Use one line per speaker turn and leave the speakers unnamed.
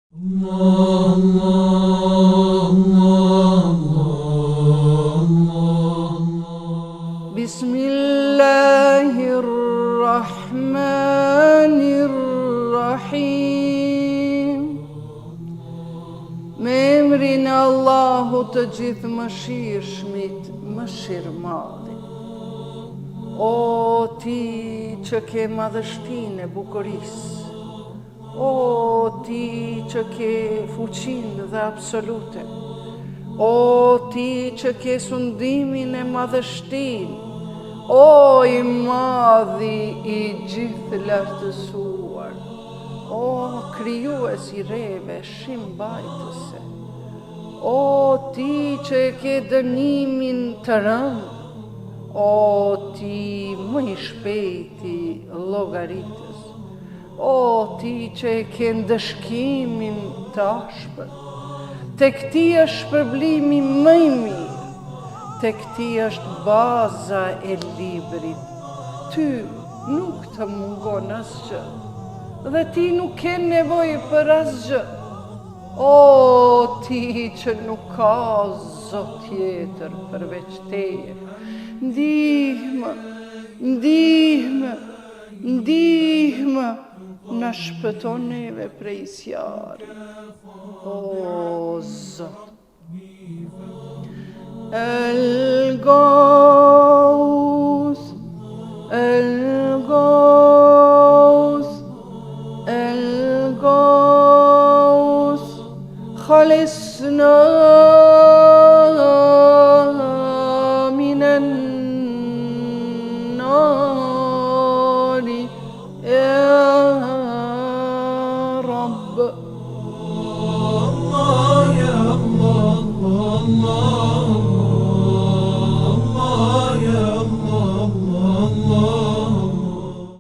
Bismillahirrahmanirrahim. Me emrin e Allahut të gjithë mëshirshmit, mëshirmadhit. O ti që ke madhështinë e bukurisë, o ti që ke fuqinë dhe absolute, o ti që ke sundimin e madhështinë, o i madhi i gjithë lartësuar, o krijues i reve, shimbajtëse, o ti që e ke dënimin të rëndë, o ti më i shpejti llogaritës, o ti që e ke ndëshkimin të ashpër, tek ti është shpërblimi më i mirë, tek ti është baza e librit. Ty nuk të mungon asgjë, dhe ti nuk ke nevojë për asgjë. O ti që nuk ka zot tjetër përveç teje, ndihmë, ndihmë, ndihmë, na shpëton neve prej zjarrit. O Zot. El-Gawth, El-Gawth, El-Gawth, خلصنا